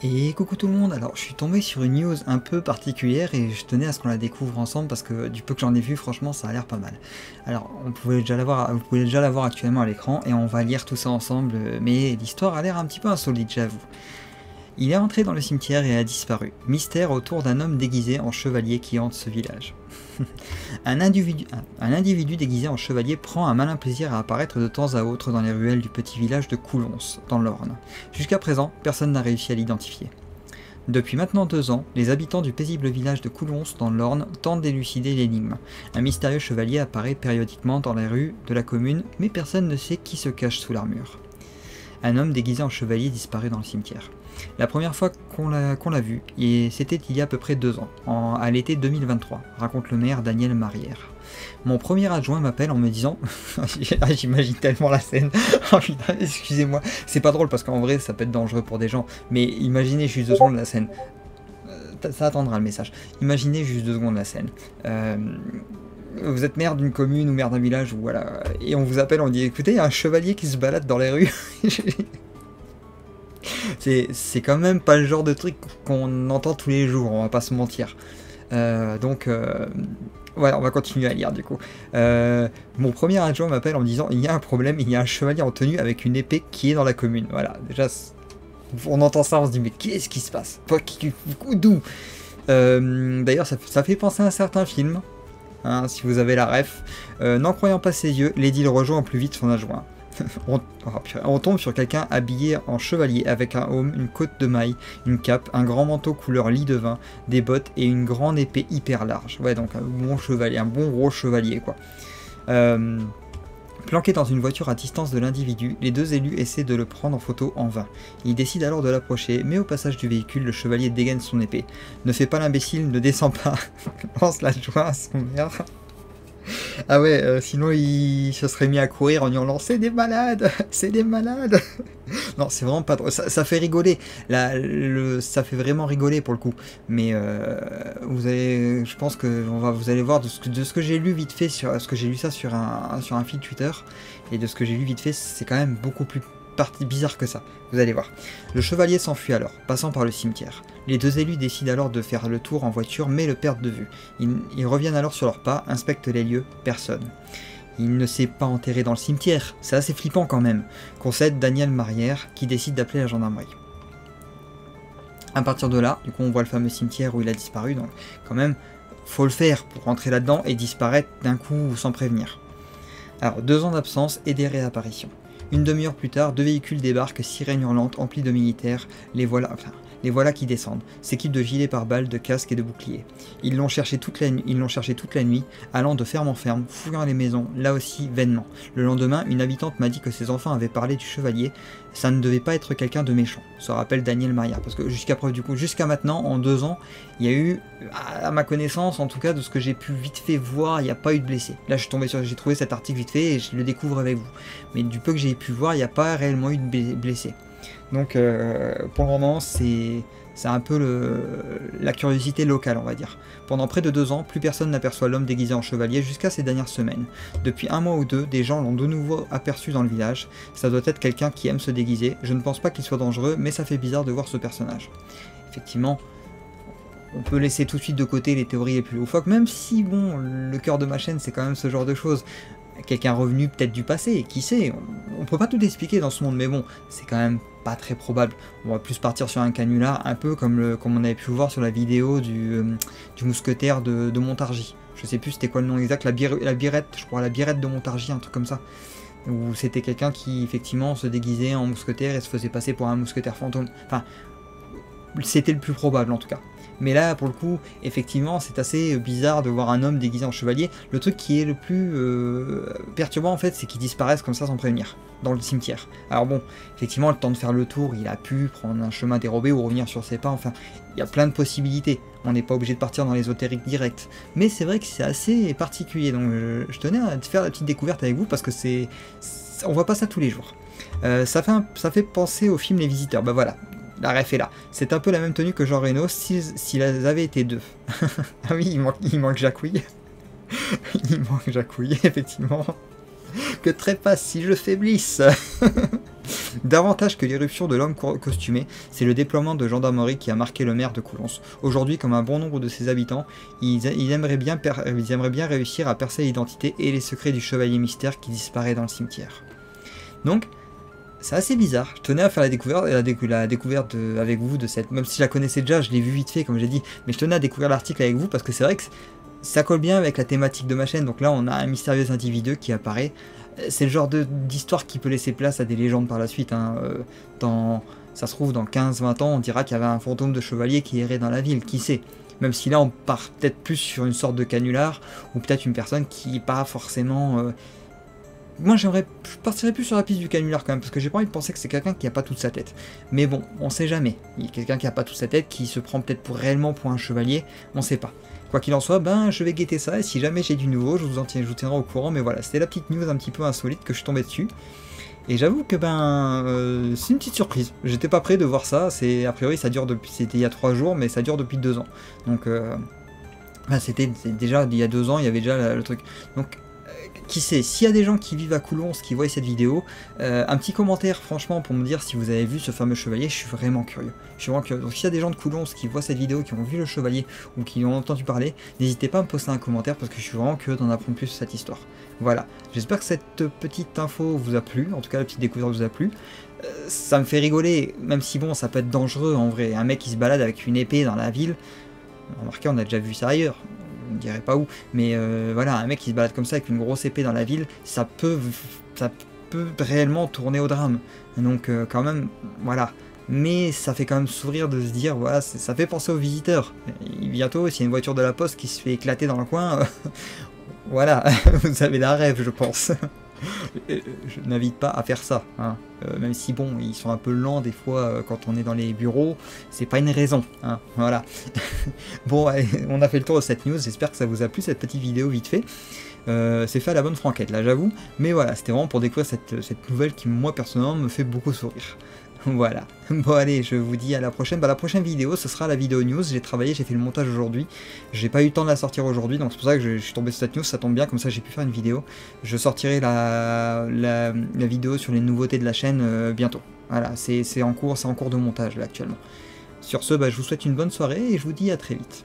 Et coucou tout le monde, alors je suis tombé sur une news un peu particulière et je tenais à ce qu'on la découvre ensemble parce que du peu que j'en ai vu, franchement ça a l'air pas mal. Alors vous pouvez déjà la voir actuellement à l'écran et on va lire tout ça ensemble, mais l'histoire a l'air un petit peu insolite, j'avoue. Il est entré dans le cimetière et a disparu. Mystère autour d'un homme déguisé en chevalier qui hante ce village. un individu déguisé en chevalier prend un malin plaisir à apparaître de temps à autre dans les ruelles du petit village de Coulons, dans l'Orne. Jusqu'à présent, personne n'a réussi à l'identifier. Depuis maintenant 2 ans, les habitants du paisible village de Coulons, dans l'Orne, tentent d'élucider l'énigme. Un mystérieux chevalier apparaît périodiquement dans les rues de la commune, mais personne ne sait qui se cache sous l'armure. Un homme déguisé en chevalier disparaît dans le cimetière. La première fois qu'on l'a vu, c'était il y a à peu près 2 ans, à l'été 2023, raconte le maire Daniel Marière. Mon premier adjoint m'appelle en me disant... J'imagine tellement la scène. Oh putain, excusez-moi. C'est pas drôle parce qu'en vrai ça peut être dangereux pour des gens, mais imaginez juste 2 secondes la scène. Ça attendra le message. Imaginez juste 2 secondes la scène. Vous êtes maire d'une commune ou maire d'un village, ou voilà, et on vous appelle, on dit écoutez, il y a un chevalier qui se balade dans les rues. C'est quand même pas le genre de truc qu'on entend tous les jours, on va pas se mentir. Voilà, on va continuer à lire du coup. Mon premier adjoint m'appelle en me disant il y a un problème, il y a un chevalier en tenue avec une épée qui est dans la commune. Voilà, déjà on entend ça, on se dit mais qu'est-ce qui se passe? D'où? D'ailleurs ça fait penser à un certain film. Hein, si vous avez la ref. N'en croyant pas ses yeux, Lady le rejoint au plus vite son adjoint. On tombe sur quelqu'un habillé en chevalier avec un aume, une cotte de maille, une cape, un grand manteau couleur lit de vin, des bottes et une grande épée hyper large. Ouais, donc un bon chevalier, un bon gros chevalier quoi. Planqué dans une voiture à distance de l'individu, les 2 élus essaient de le prendre en photo en vain. Ils décident alors de l'approcher, mais au passage du véhicule, le chevalier dégaine son épée. Ne fait pas l'imbécile, ne descend pas, lance l'adjoint à son maire. Ah ouais, sinon il se serait mis à courir en hurlant c'est des malades, c'est des malades. Non, c'est vraiment pas drôle. Ça fait rigoler. Ça fait vraiment rigoler pour le coup. Mais je pense que vous allez voir de ce que j'ai lu vite fait sur un fil Twitter et de ce que j'ai lu vite fait, c'est quand même beaucoup plus bizarre que ça. Vous allez voir. Le chevalier s'enfuit alors, passant par le cimetière. Les 2 élus décident alors de faire le tour en voiture, mais le perdent de vue. Ils reviennent alors sur leurs pas, inspectent les lieux, personne. Il ne s'est pas enterré dans le cimetière, c'est assez flippant quand même, concède Daniel Marière, qui décide d'appeler la gendarmerie. À partir de là, du coup on voit le fameux cimetière où il a disparu, donc quand même, faut le faire pour rentrer là-dedans et disparaître d'un coup sans prévenir. Alors, 2 ans d'absence et des réapparitions. Une demi-heure plus tard, 2 véhicules débarquent, sirènes hurlantes, emplis de militaires, les voilà qui descendent, s'équipent de gilets pare-balles, de casques et de boucliers. Ils l'ont cherché toute la nuit, allant de ferme en ferme, fouillant les maisons, là aussi vainement. Le lendemain, une habitante m'a dit que ses enfants avaient parlé du chevalier, ça ne devait pas être quelqu'un de méchant, se rappelle Daniel Marière, parce que jusqu'à maintenant, en 2 ans, il y a eu, à ma connaissance, en tout cas de ce que j'ai pu vite fait voir, il n'y a pas eu de blessés. Là j'ai trouvé cet article vite fait et je le découvre avec vous. Mais du peu que j'ai pu voir, il n'y a pas réellement eu de blessés. Donc pour le moment c'est un peu la curiosité locale on va dire. Pendant près de 2 ans, plus personne n'aperçoit l'homme déguisé en chevalier jusqu'à ces dernières semaines. Depuis 1 mois ou 2, des gens l'ont de nouveau aperçu dans le village. Ça doit être quelqu'un qui aime se déguiser. Je ne pense pas qu'il soit dangereux, mais ça fait bizarre de voir ce personnage. Effectivement, on peut laisser tout de suite de côté les théories les plus loufoques, même si bon, le cœur de ma chaîne c'est quand même ce genre de choses. Quelqu'un revenu peut-être du passé, qui sait, on peut pas tout expliquer dans ce monde, mais bon, c'est quand même pas très probable. On va plus partir sur un canular, un peu comme on avait pu le voir sur la vidéo du mousquetaire de Montargis. Je sais plus c'était quoi le nom exact, la birette, je crois, la birette de Montargis, un truc comme ça. Où c'était quelqu'un qui effectivement se déguisait en mousquetaire et se faisait passer pour un mousquetaire fantôme. Enfin, c'était le plus probable en tout cas. Mais là, pour le coup, effectivement, c'est assez bizarre de voir un homme déguisé en chevalier. Le truc qui est le plus perturbant, en fait, c'est qu'il disparaisse comme ça sans prévenir, dans le cimetière. Alors bon, effectivement, le temps de faire le tour, il a pu prendre un chemin dérobé ou revenir sur ses pas, enfin, il y a plein de possibilités. On n'est pas obligé de partir dans l'ésotérique direct. Mais c'est vrai que c'est assez particulier, donc je tenais à faire la petite découverte avec vous, parce que on voit pas ça tous les jours. Ça fait penser au film Les Visiteurs, bah voilà. La ref est là. C'est un peu la même tenue que Jean Reno s'ils avaient été 2. Ah oui, il manque Jacouille. Il manque Jacouille, effectivement. Que trépasse si je faiblisse. Davantage que l'éruption de l'homme costumé, c'est le déploiement de gendarmerie qui a marqué le maire de Coulonces. Aujourd'hui, comme un bon nombre de ses habitants, ils aimeraient bien réussir à percer l'identité et les secrets du chevalier mystère qui disparaît dans le cimetière. Donc, c'est assez bizarre. Je tenais à faire la découverte avec vous de cette... Même si je la connaissais déjà, je l'ai vu vite fait, comme j'ai dit. Mais je tenais à découvrir l'article avec vous parce que c'est vrai que ça colle bien avec la thématique de ma chaîne. Donc là, on a un mystérieux individu qui apparaît. C'est le genre d'histoire qui peut laisser place à des légendes par la suite. Hein. Ça se trouve, dans 15-20 ans, on dira qu'il y avait un fantôme de chevalier qui errait dans la ville. Qui sait? Même si là, on part peut-être plus sur une sorte de canular. Ou peut-être une personne qui n'est pas forcément... Moi, je partirais plus sur la piste du canular quand même, parce que j'ai pas envie de penser que c'est quelqu'un qui a pas toute sa tête. Mais bon, on sait jamais. Il y a quelqu'un qui a pas toute sa tête, qui se prend peut-être réellement pour un chevalier, on sait pas. Quoi qu'il en soit, ben je vais guetter ça, et si jamais j'ai du nouveau, je vous tiendrai au courant, mais voilà, c'était la petite news un petit peu insolite que je suis tombé dessus. Et j'avoue que c'est une petite surprise. J'étais pas prêt de voir ça, a priori ça dure depuis, c'était il y a 3 jours, mais ça dure depuis 2 ans. Donc, c'était déjà, il y a 2 ans, il y avait déjà le truc. Donc, qui sait, s'il y a des gens qui vivent à Coulonces qui voient cette vidéo, un petit commentaire franchement pour me dire si vous avez vu ce fameux chevalier, je suis vraiment curieux. Donc s'il y a des gens de Coulonces qui voient cette vidéo, qui ont vu le chevalier ou qui ont entendu parler, n'hésitez pas à me poster un commentaire parce que je suis vraiment curieux d'en apprendre plus sur cette histoire. Voilà, j'espère que cette petite info vous a plu, en tout cas la petite découverte vous a plu. Ça me fait rigoler, même si bon, ça peut être dangereux en vrai. Un mec qui se balade avec une épée dans la ville, remarquez, on a déjà vu ça ailleurs. Je ne dirais pas où, mais voilà, un mec qui se balade comme ça avec une grosse épée dans la ville, ça peut réellement tourner au drame. Donc quand même, voilà. Mais ça fait quand même sourire de se dire, voilà, ça fait penser aux visiteurs. Et bientôt, s'il y a une voiture de la poste qui se fait éclater dans le coin, voilà, vous avez la rêve, je pense. Je n'invite pas à faire ça, hein. Même si bon, ils sont un peu lents des fois quand on est dans les bureaux, c'est pas une raison, hein. Voilà. Bon, allez, on a fait le tour de cette news, j'espère que ça vous a plu cette petite vidéo vite fait. C'est fait à la bonne franquette là, j'avoue, mais voilà, c'était vraiment pour découvrir cette nouvelle qui moi personnellement me fait beaucoup sourire. Voilà. Bon allez, je vous dis à la prochaine. La prochaine vidéo, ce sera la vidéo news. J'ai travaillé, j'ai fait le montage aujourd'hui. J'ai pas eu le temps de la sortir aujourd'hui, donc c'est pour ça que je suis tombé sur cette news. Ça tombe bien, comme ça j'ai pu faire une vidéo. Je sortirai la vidéo sur les nouveautés de la chaîne bientôt. Voilà, c'est en cours de montage là actuellement. Sur ce, je vous souhaite une bonne soirée et je vous dis à très vite.